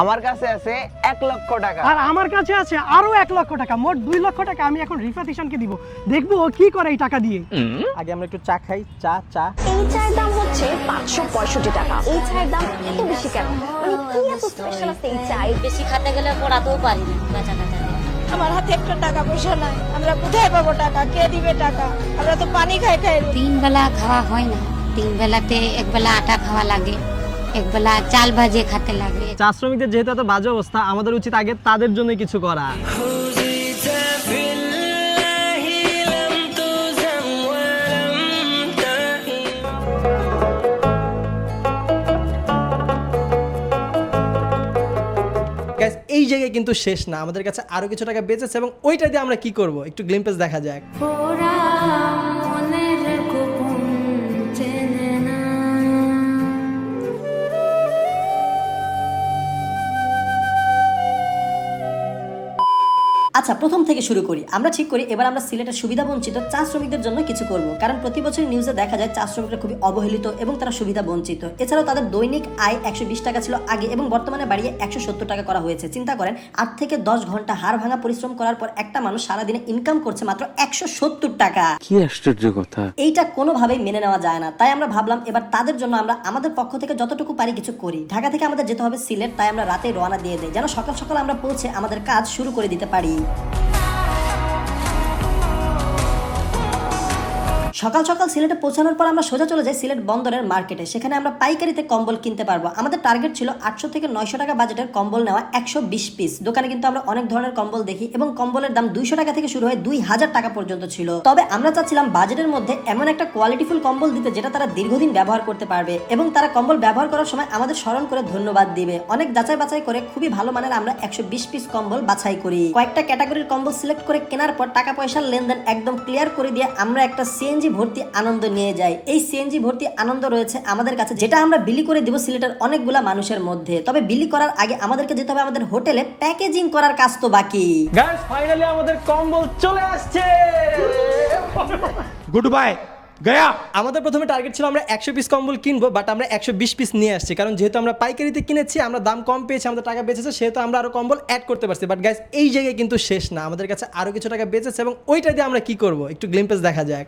আমার কাছে আছে 1,00,000 টাকা। আর আমার কাছে আছে আরো 1,00,000 টাকা, মোট 2,00,000 টাকা আমি এখন রিফাত ইশানকে দিব। দেখবো ও কি করে এই টাকা দিয়ে। আগে আমরা একটু চা খাই। চা এই চায়ের দাম হচ্ছে 565 টাকা। এই চায়ের দাম এত বেশি কেন? মানে কি এত স্পেশাল আছে এই চাই? বেশি খেতে গেলে পড়াতেও পারি না বেচা কাটা। আমার হাতে একটা টাকা পয়সা নাই, আমরা কোথায় পাবো টাকা? কে দিবে টাকা? আমরা তো পানি খাই খাই। 3 বেলা খাওয়া হয় না, 3 বেলাতে এক বেলা আটা খাওয়া লাগে, এক বেলা চাল ভাজে খেতে লাগে। চা শ্রমিকদের যেহেতু এত বাজে অবস্থা, আমাদের উচিত আগে তাদের জন্য কিছু করা। এই জায়গায় কিন্তু শেষ না, আমাদের কাছে আরো কিছু টাকা বেঁচেছে এবং ওইটা দিয়ে আমরা কি করব একটু গ্লিম্পস দেখা যাক। আচ্ছা, প্রথম থেকে শুরু করি। আমরা ঠিক করি এবার আমরা সিলেটের সুবিধা বঞ্চিত চা শ্রমিকদের জন্য কিছু করব, কারণ প্রতি বছর নিউজে দেখা যায় চা শ্রমিকরা খুবই অবহেলিত এবং তারা সুবিধা বঞ্চিত। এছাড়াও তাদের দৈনিক আয় 120 টাকা ছিল আগে এবং বর্তমানে বাড়িয়ে 170 টাকা করা হয়েছে। চিন্তা করেন, 8 থেকে 10 ঘন্টা হাড় ভাঙা পরিশ্রম করার পর একটা মানুষ সারাদিনে ইনকাম করছে মাত্র 170 টাকা। কি আশ্চর্য কথা! এইটা কোনোভাবেই মেনে নেওয়া যায় না। তাই আমরা ভাবলাম এবার তাদের জন্য আমরা আমাদের পক্ষ থেকে যতটুকু পারি কিছু করি। ঢাকা থেকে আমাদের যেতে হবে সিলেট, তাই আমরা রাতে রওনা দিয়ে দেই যেন সকাল সকাল আমরা পৌঁছে আমাদের কাজ শুরু করে দিতে পারি। সকাল সকাল সিলেটে পৌঁছানোর পর আমরা সোজা চলে যাই সিলেট বন্দরের মার্কেটে। সেখানে আমরা পাইকারিতে কম্বল কিনতে পারবো। আমাদের টার্গেট ছিল 800 থেকে 900 টাকা বাজেটের কম্বল নেওয়া 120 পিস। দোকানে কিন্তু আমরা অনেক ধরনের কম্বল দেখি এবং কম্বলের দাম 200 টাকা থেকে শুরু হয় 2000 টাকা পর্যন্ত ছিল। তবে আমরা চাচ্ছিলাম বাজেটের মধ্যে এমন একটা কোয়ালিটিফুল কম্বল দিতে যেটা তারা দীর্ঘদিন ব্যবহার করতে পারবে এবং তারা কম্বল ব্যবহার করার সময় আমাদের স্মরণ করে ধন্যবাদ দিবে। অনেক যাচাই বাছাই করে খুবই ভালো মানের আমরা 120 পিস কম্বল বাছাই করি। কয়েকটা ক্যাটাগরির কম্বল সিলেক্ট করে কেনার পর টাকা পয়সার লেনদেন একদম ক্লিয়ার করে দিয়ে আমরা একটা সিএনজি ভর্তি আনন্দ নিয়ে যাই। এই সিএনজি ভর্তি আনন্দ রয়েছে আমাদের কাছে, যেটা আমরা বিলি করে দিব সিলেটের অনেকগুলা মানুষের মধ্যে। তবে বিলি করার আগে আমাদেরকে যেতে হবে আমাদের হোটেলে প্যাকেজিং করার কাজ তো বাকি। গাইস, ফাইনালি আমাদের কম্বল চলে আসছে। Good bye Gaya. আমাদের প্রথমে টার্গেট ছিল আমরা 100 পিস কম্বল কিনবো, বাট আমরা 120 পিস নিয়ে আসছি, কারণ যেহেতু আমরা পাইকারিতে কিনেছি, আমরা দাম কম পেয়েছি, আমাদের টাকা বেঁচেছে, সেহেতু আমরা আরো কম্বল অ্যাড করতে পারছি। বাট গাইস, এই জায়গায় কিন্তু শেষ না, আমাদের কাছে আরো কিছু টাকা বেঁচেছে এবং ওইটা দিয়ে আমরা কি করব একটু গ্লিম্পস দেখা যাক।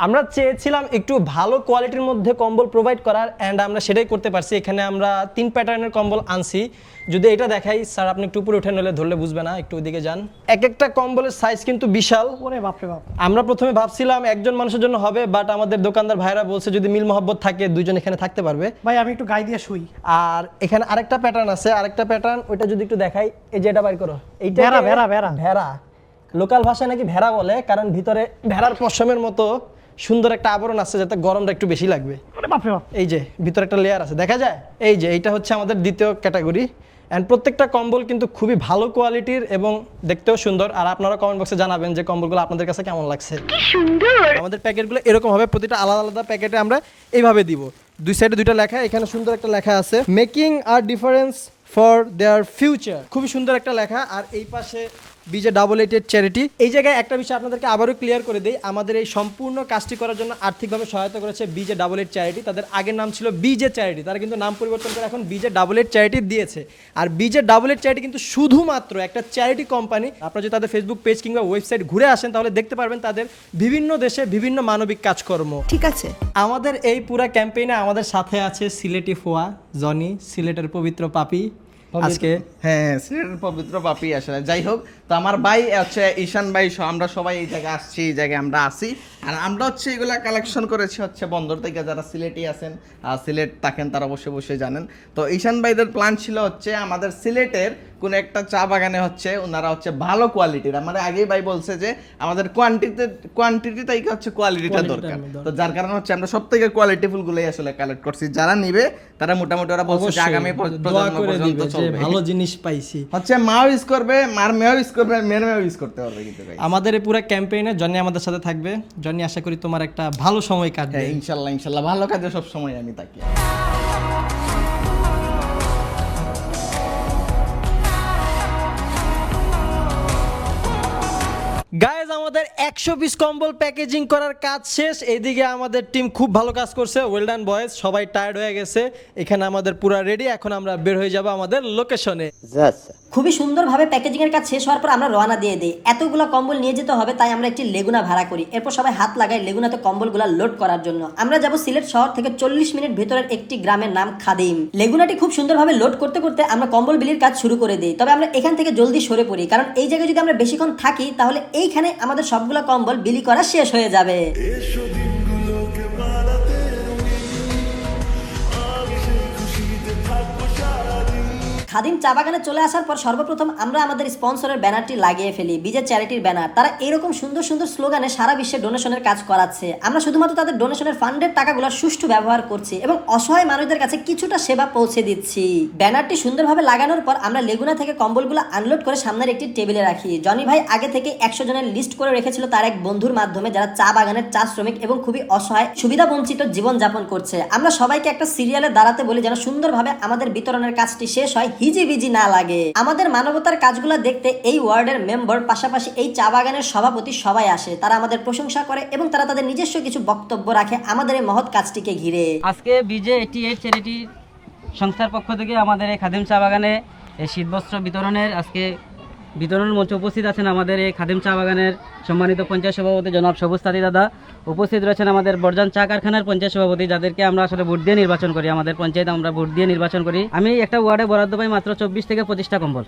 আমরা চেয়েছিলাম একটু ভালো কোয়ালিটির মধ্যে কম্বল প্রোভাইড করার, অ্যান্ড আমরা সেটাই করতে পারছি। এখানে আমরা 3 প্যাটার্নের কম্বল আনছি। যদি এটা দেখাই, স্যার আপনি একটু উপরে উঠে নিলে ধরলে বুঝবে না, একটু ওইদিকে যান। এক একটা কম্বলের সাইজ কিন্তু বিশাল। ওরে বাপরে বাপ। আমরা প্রথমে ভাবছিলাম একজন মানুষের জন্য হবে, বাট আমাদের দোকানদার ভাইরা বলছে যদি মিল মহব্বত থাকে 2 জন এখানে থাকতে পারবে। ভাই আমি একটু গায়ে দিয়ে শুই। আর এখানে আরেকটা প্যাটার্ন আছে, আরেকটা প্যাটার্ন, ওইটা যদি একটু দেখাই, এই যে এটা বাইর করো, এইটা ভেড়া, ভেড়া, ভেড়া। ভেড়া, লোকাল ভাষায় নাকি ভেড়া বলে, কারণ ভিতরে ভেড়ার পশমের মতো সুন্দর একটা আবরণ আছে যাতে গরমটা একটু বেশি লাগবে। বাপরে বাপ। এই যে ভিতরে একটা লেয়ার আছে, দেখা যায়। এই যে এইটা হচ্ছে আমাদের দ্বিতীয় ক্যাটাগরি, অ্যান্ড প্রত্যেকটা কম্বল কিন্তু খুবই ভালো কোয়ালিটির এবং দেখতেও সুন্দর। আর আপনারা কমেন্ট বক্সে জানাবেন যে কম্বলগুলো আপনাদের কাছে কেমন লাগছে। কি সুন্দর! আমাদের প্যাকেটগুলো এরকম হবে, প্রতিটা আলাদা আলাদা প্যাকেটে আমরা এইভাবে দিব। 2 সাইডে 2টা লেখা, এখানে সুন্দর একটা লেখা আছে making a difference for their future, খুবই সুন্দর একটা লেখা। আর এই পাশে BJ88 চ্যারিটি। এই জায়গায় একটা বিষয় আপনাদেরকে আবারও ক্লিয়ার করে দেই, আমাদের এই সম্পূর্ণ কাজটি করার জন্য আর্থিকভাবে সহায়তা করেছে BJ88 চ্যারিটি। তাদের আগের নাম ছিল BJ চ্যারিটি, তারা কিন্তু নাম পরিবর্তন করে এখন BJ88 চ্যারিটি দিয়েছে। আর BJ88 চ্যারিটি কিন্তু শুধুমাত্র একটা চ্যারিটি কোম্পানি। আপনারা যদি তাদের ফেসবুক পেজ কিংবা ওয়েবসাইট ঘুরে আসেন তাহলে দেখতে পারবেন তাদের বিভিন্ন দেশে বিভিন্ন মানবিক কাজকর্ম। ঠিক আছে। আমাদের এই পুরা ক্যাম্পেইনে আমাদের সাথে আছে সিলেটি ফোয়া জনি, সিলেটের পবিত্র পাপি। আজকে হ্যাঁ, সিলেটের পবিত্র পাপি আসলে। যাই হোক, তো আমার ভাই হচ্ছে ঈশান ভাই, আমরা সবাই এই জায়গায় আসছি, এই জায়গায় আমরা আসি। আর আমরা হচ্ছে এগুলা কালেকশন করেছি হচ্ছে বন্দর থেকে। যারা সিলেটি আছেন, সিলেট থাকেন, তারা অবশ্যই জানেন। তো ঈশান ভাইদের প্ল্যান ছিল হচ্ছে আমাদের সিলেটের কোনো একটা চা বাগানে হচ্ছে ওনারা হচ্ছে ভালো কোয়ালিটির, আমার আগেই ভাই বলছে যে আমাদের কোয়ান্টিটি থেকে হচ্ছে কোয়ালিটিটা দরকার। তো যার কারণে হচ্ছে আমরা সব থেকে কোয়ালিটিফুল গুলোই আসলে কালেক্ট করছি। যারা নিবে তারা মোটামুটি ওরা বলছে যে আগামী প্রজন্ম পর্যন্ত চলবে। ভালো জিনিস পাইছি হচ্ছে মাও ইউজ করবে, মার মেও ইউজ করবে, মেয়ের মেও ইউজ করতে পারবে। কিন্তু ভাই আমাদের এই পুরো ক্যাম্পেইনে জনি আমাদের সাথে থাকবে। জনি, আশা করি তোমার একটা ভালো সময় কাটবে। হ্যাঁ, ইনশাল্লাহ ভালো কাজে সব সময় আমি থাকি। 100 পিস কম্বল প্যাকেজিং করার কাজ শেষ। এইদিকে আমাদের টিম খুব ভালো কাজ করছে, ওয়েল ডান বয়েজ, সবাই টায়ার্ড হয়ে গেছে। এখানে আমাদের পুরো রেডি, এখন আমরা বের হয়ে যাব আমাদের লোকেশনে। খুবই সুন্দরভাবে প্যাকেজিং এর কাজ শেষ হওয়ার পর আমরা রওনা দিয়ে দিই। এতগুলো কম্বল নিয়ে যেতে হবে, তাই আমরা একটি লেগুনা ভাড়া করি। এরপর সবাই হাত লাগাই লেগুনাতে কম্বলগুলো লোড করার জন্য। আমরা যাব সিলেট শহর থেকে 40 মিনিট ভিতরের একটি গ্রামের নাম খাদিম। লেগুনাটি খুব সুন্দরভাবে লোড করতে করতে আমরা কম্বল বিলির কাজ শুরু করে দিই। তবে আমরা এখান থেকে জলদি সরে পড়ি, কারণ এই জায়গায় যদি আমরা বেশিক্ষণ থাকি তাহলে এইখানে আমাদের সবগুলো কম্বল বিলি করা শেষ হয়ে যাবে। খাদিম চা বাগানে চলে আসার পর সর্বপ্রথম আমরা আমাদের স্পন্সরের ব্যানারটি লাগিয়ে ফেলি, বিজে চ্যারিটির ব্যানার। তারা এরকম সুন্দর সুন্দর স্লোগানে সারা বিশ্বে ডোনেশনের কাজ করাচ্ছে। আমরা শুধুমাত্র তাদের ডোনেশনের ফান্ডের টাকাগুলো সুষ্ঠু ব্যবহার করছি এবং অসহায় মানুষদের কাছে কিছুটা সেবা পৌঁছে দিচ্ছি। ব্যানারটি সুন্দরভাবে লাগানোর পর আমরা লেগুনা থেকে কম্বলগুলো আনলোড করে সামনের একটি টেবিলে রাখি। জনি ভাই আগে থেকে 100 জনের লিস্ট করে রেখেছিল তার এক বন্ধুর মাধ্যমে, যারা চা বাগানের চা শ্রমিক এবং খুবই অসহায় সুবিধা বঞ্চিত জীবন যাপন করছে। আমরা সবাইকে একটা সিরিয়ালে দাঁড়াতে বলি যেন সুন্দরভাবে আমাদের বিতরণের কাজটি শেষ হয়, হিজিবিজি না লাগে। আমাদের মানবতার কাজগুলো দেখতে এই ওয়ার্ডের মেম্বার, পাশাপাশি এই চা বাগানের সভাপতি সবাই আসে। তারা আমাদের প্রশংসা করে এবং তারা তাদের নিজস্ব কিছু বক্তব্য রাখে আমাদের এই মহৎ কাজটিকে ঘিরে। আজকে বিজে 88 চ্যারিটি সংস্থার পক্ষ থেকে আমাদের এই খাদিম চা বাগানে এই শীতবস্ত্র বিতরণের আজকে বিতরণের মঞ্চে উপস্থিত আছেন আমাদের এই খাদিম চা বাগানের সম্মানিত পঞ্চায়েত সভাপতি জনাব সবুজ তাঁতি দাদা। উপস্থিত রয়েছেন আমাদের বরজান চা কারখানার পঞ্চায়েত সভাপতি, যাদেরকে আমরা আসলে ভোট দিয়ে নির্বাচন করি। আমাদের পঞ্চায়েত আমরা ভোট দিয়ে নির্বাচন করি। আমি একটা ওয়ার্ডে বরাদ্দ পাই মাত্র 24 থেকে 25টা কম্বল।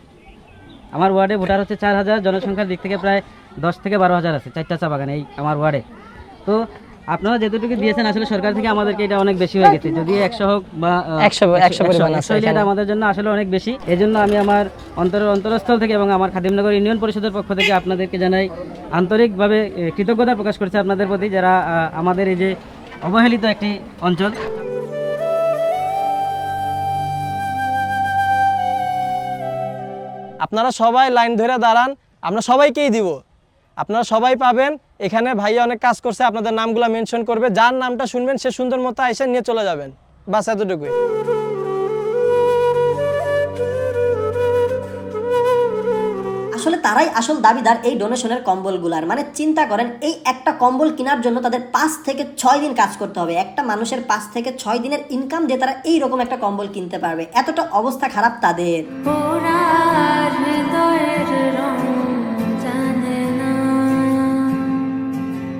আমার ওয়ার্ডে ভোটার হচ্ছে 4000, জনসংখ্যার দিক থেকে প্রায় 10 থেকে 12,000 আছে 4টা চা বাগান এই আমার ওয়ার্ডে। তো আপনারা যেটুকু দিয়েছেন আসলে সরকার থেকে আমাদেরকে এটা অনেক বেশি হয়ে গেছে। যদি 100 হোক বা 100 এটা আমাদের জন্য আসলে অনেক বেশি। এই জন্য আমি আমার অন্তরস্থল থেকে এবং আমার খাদিমনগর ইউনিয়ন পরিষদের পক্ষ থেকে আপনাদেরকে জানাই আন্তরিকভাবে কৃতজ্ঞতা প্রকাশ করছি আপনাদের প্রতি, যারা আমাদের এই যে অবহেলিত একটি অঞ্চল। আপনারা সবাই লাইন ধরে দাঁড়ান, আমরা সবাইকেই দিব, আপনারা সবাই পাবেন। এখানে ভাইয়া অনেক কাজ করছে, আপনাদের নামগুলো মেনশন করবে, যার নামটা শুনবেন সে সুন্দর মতো এসে নিয়ে চলে যাবেন। বাস এতটুকুই। আসলে তারাই আসল দাবিদার এই ডোনেশনের কম্বলগুলার। মানে চিন্তা করেন, এই একটা কম্বল কেনার জন্য তাদের 5 থেকে 6 দিন কাজ করতে হবে। একটা মানুষের 5 থেকে 6 দিনের ইনকাম দিয়ে তারা এইরকম একটা কম্বল কিনতে পারবে। এতটা অবস্থা খারাপ তাদের।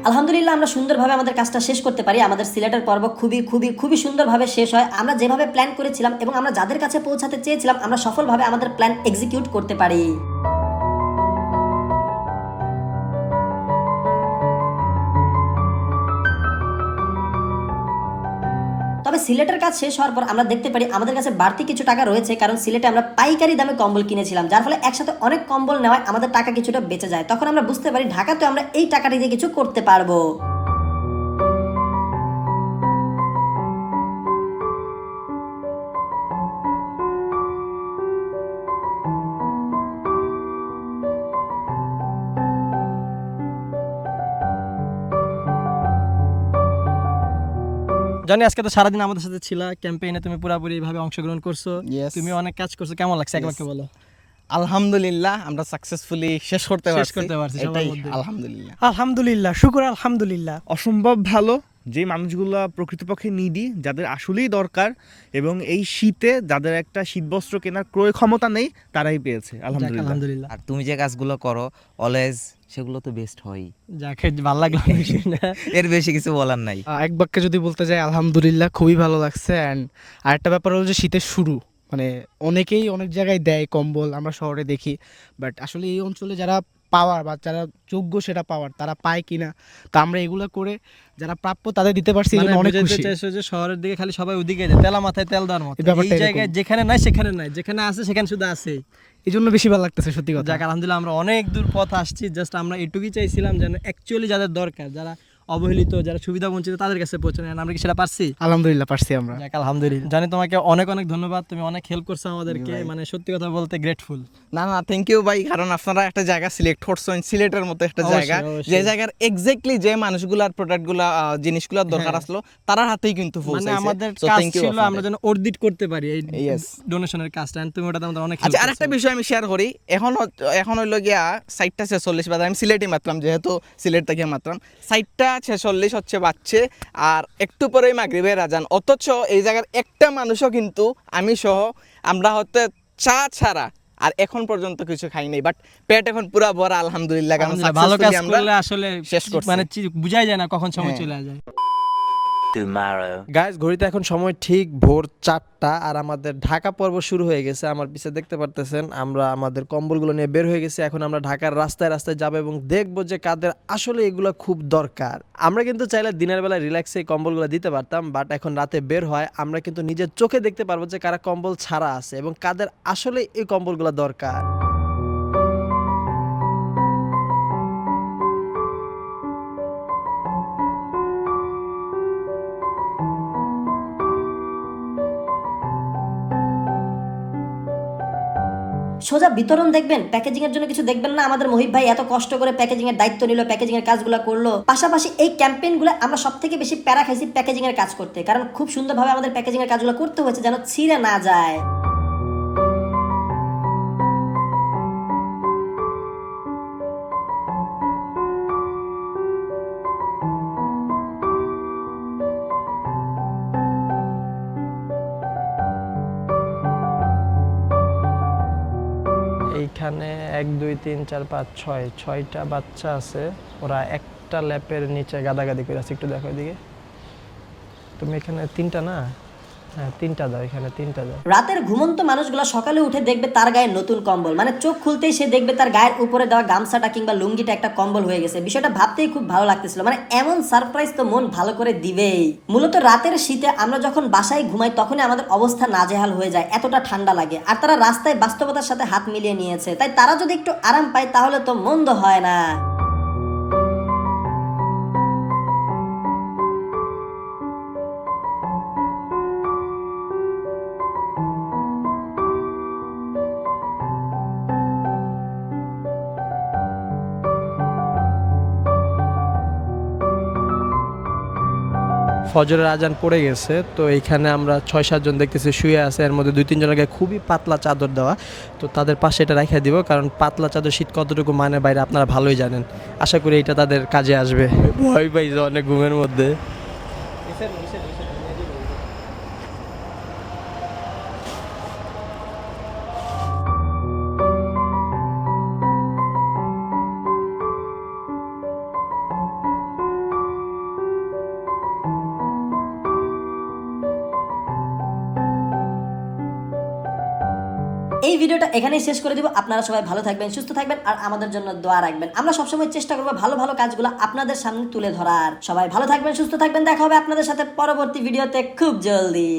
আলহামদুলিল্লাহ আমরা সুন্দরভাবে আমাদের কাজটা শেষ করতে পারি। আমাদের সিলেটের পর্ব খুবই খুবই খুবই সুন্দরভাবে শেষ হয়। আমরা যেভাবে প্ল্যান করেছিলাম এবং আমরা যাদের কাছে পৌঁছাতে চেয়েছিলাম, আমরা সফলভাবে আমাদের প্ল্যান এক্সিকিউট করতে পারি। তবে সিলেটের কাজ শেষ হওয়ার পর আমরা দেখতে পারি আমাদের কাছে বাড়তি কিছু টাকা রয়েছে, কারণ সিলেটে আমরা পাইকারি দামে কম্বল কিনেছিলাম, যার ফলে একসাথে অনেক কম্বল নেওয়ায় আমাদের টাকা কিছুটা বেঁচে যায়। তখন আমরা বুঝতে পারি ঢাকাতে আমরা এই টাকাটি দিয়ে কিছু করতে পারবো। জানি আজকে তো সারাদিন আমাদের সাথে ছিলা ক্যাম্পেইনে, তুমি পুরোপুরি ভাবে অংশগ্রহণ করছো, তুমি অনেক কাজ করছো, কেমন লাগছে একবারকে বলো। আলহামদুলিল্লাহ আমরা সাকসেসফুলি শেষ করতে পারছি। এটাই আলহামদুলিল্লাহ। আলহামদুলিল্লাহ, শুকর আলহামদুলিল্লাহ। অসম্ভব ভালো, যে মানুষগুলো প্রকৃতপক্ষে নিডি, যাদের আসলেই দরকার এবং এই শীতে যাদের একটা শীতবস্ত্র কেনার ক্রয় ক্ষমতা নেই, তারাই পেয়েছে। আলহামদুলিল্লাহ। আর তুমি যে কাজগুলো করো অলওয়েজ, সেগুলো তো বেস্ট হয়। যাকে ভালো লাগলো এর বেশি কিছু বলার নাই। এক বাক্যে যদি বলতে যাই, আলহামদুলিল্লাহ খুবই ভালো লাগছে। অ্যান্ড আরেকটা ব্যাপার হলো যে শীতের শুরু, মানে অনেকেই অনেক জায়গায় দেয় কম্বল, আমরা শহরে দেখি, বাট আসলে এই অঞ্চলে যারা পাওয়ার বা যারা যোগ্য সেটা পাওয়ার, তারা পায় কিনা, তো আমরা এগুলো করে যারা প্রাপ্য তাদের দিতে পারছি, অনেক খুশি। যে শহরের দিকে খালি সবাই ওদিকে যায়, তেলা মাথায় তেল দেওয়ার মতো। এই জায়গায় যেখানে নাই সেখানে নাই, যেখানে আছে সেখানে শুধু আছে, এই জন্য বেশি ভালো লাগতেছে সত্যি কথা। যাক আলহামদুলিল্লাহ আমরা অনেক দূর পথ আসছি, জাস্ট আমরা এটুকুই চাইছিলাম যেন অ্যাকচুয়ালি যাদের দরকার, যারা অবহেলিত যারা সুবিধা বঞ্চিত তাদের কাছে পৌঁছানো, আমরা কি সেটা পারছি? আলহামদুলিল্লাহ পারছি আমরা। যাক আলহামদুলিল্লাহ। জানি তোমাকে অনেক অনেক ধন্যবাদ, তুমি অনেক হেল্প করছো আমাদেরকে, মানে সত্যি কথা বলতে গ্রেটফুল। না থ্যাংক ইউ ভাই, কারণ আপনারা একটা জায়গা সিলেক্ট করছেন, সিলেটের মতো একটা জায়গা, যে জায়গার এক্স্যাক্টলি যে মানুষগুলার প্রোডাক্টগুলা জিনিসগুলোর দরকার আসলো তার হাতেই কিন্তু মানে পৌঁছাইছে। আমাদের So, কাজ thank you ছিল আপনাদের। আমরা যেন অর্ডিট করতে পারি এই Yes. ডোনেশনের কাজটা, and তুমি ওটাতে আমাদের অনেক আচ্ছা, হেল্প আরেকটা বিষয় আমি শেয়ার করি, এখন হইলো গিয়া 60টা 46 বাজে, আমি সিলেটই মাত্রাম, যেহেতু সিলেট থেকে মাত্রাম, 60টা 46 হচ্ছে বাজছে, আর একটু পরেই মাগরিবের আজান, অথচ এই জায়গার একটা মানুষও কিন্তু আমি সহ আমরা হতে চা ছাড়া আর এখন পর্যন্ত কিছু খাই নাই, বাট পেট এখন পুরা ভরা আলহামদুলিল্লাহ, কারণ ভালো কাজ successfully আমরা করলে আসলে শেষ করছি। মানে বুঝাই যায় না কখন সময় হ্যাঁ। চলে যায়। গাইস, ঘড়িতে এখন সময় ঠিক ভোর 4টা, আর আমাদের ঢাকা পর্ব শুরু হয়ে গেছে। আমার পিছে দেখতে পারতেছেন আমরা আমাদের কম্বলগুলো নিয়ে বের হয়ে গেছি। এখন আমরা ঢাকার রাস্তায় রাস্তায় যাবো এবং দেখবো যে কাদের আসলে এগুলো খুব দরকার। আমরা কিন্তু চাইলে দিনের বেলা রিল্যাক্সে এই কম্বলগুলো দিতে পারতাম, বাট এখন রাতে বের হয় আমরা কিন্তু নিজের চোখে দেখতে পারবো যে কারা কম্বল ছাড়া আছে এবং কাদের আসলে এই কম্বলগুলো দরকার। সোজা বিতরণ দেখবেন, প্যাকেজিং এর জন্য কিছু দেখবেন না। আমাদের মহিব ভাই এত কষ্ট করে প্যাকেজিং এর দায়িত্ব নিল, প্যাকেজিং এর কাজগুলো করলো। পাশাপাশি এই ক্যাম্পেইন গুলো আমরা সব থেকে বেশি প্যারা খাইছি প্যাকেজিং এর কাজ করতে, কারণ খুব সুন্দরভাবে আমাদের প্যাকেজিং এর কাজগুলো করতে হয়েছে যেন ছিঁড়ে না যায়। এইখানে 1 2 3 4 5 6 6টা বাচ্চা আছে, ওরা একটা ল্যাপের নিচে গাদাগাদি করে আছে। একটু দেখো এদিকে, তুমি এখানে 3টা না, হ্যাঁ 3টা দাও, এখানে 3টা দাও। রাতের ঘুমন্ত মানুষগুলো সকালে উঠে দেখবে তার গায়ে নতুন কম্বল, মানে চোখ খুলতেই সে দেখবে তার গায়ের উপরে দেওয়া গামছাটা কিংবা লুঙ্গিটা একটা কম্বল হয়ে গেছে। বিষয়টা ভাবতেই খুব ভালো লাগতেছিল, মানে এমন সারপ্রাইজ তো মন ভালো করে দিবেই। মূলত রাতের শীতে আমরা যখন বাসায় ঘুমাই তখনই আমাদের অবস্থা নাজেহাল হয়ে যায়, এতটা ঠান্ডা লাগে। আর তারা রাস্তায় বাস্তবতার সাথে হাত মিলিয়ে নিয়েছে, তাই তারা যদি একটু আরাম পায় তাহলে তো মন্দ হয় না। ফজরের আজান পড়ে গেছে, তো এইখানে আমরা 6-7 জন দেখতেছি শুয়ে আছে, এর মধ্যে 2-3 জনের গায়ে খুবই পাতলা চাদর দেওয়া, তো তাদের পাশে এটা রেখে দিব, কারণ পাতলা চাদর শীত কতটুকু মানে বাইরে আপনারা ভালোই জানেন। আশা করি এটা তাদের কাজে আসবে। ভয় পাইছে অনেক ঘুমের মধ্যে। এই ভিডিওটা এখানেই শেষ করে দিব। আপনারা সবাই ভালো থাকবেন, সুস্থ থাকবেন, আর আমাদের জন্য দোয়া রাখবেন। আমরা সবসময় চেষ্টা করবো ভালো ভালো কাজগুলো আপনাদের সামনে তুলে ধরার। সবাই ভালো থাকবেন, সুস্থ থাকবেন, দেখা হবে আপনাদের সাথে পরবর্তী ভিডিওতে খুব জলদি।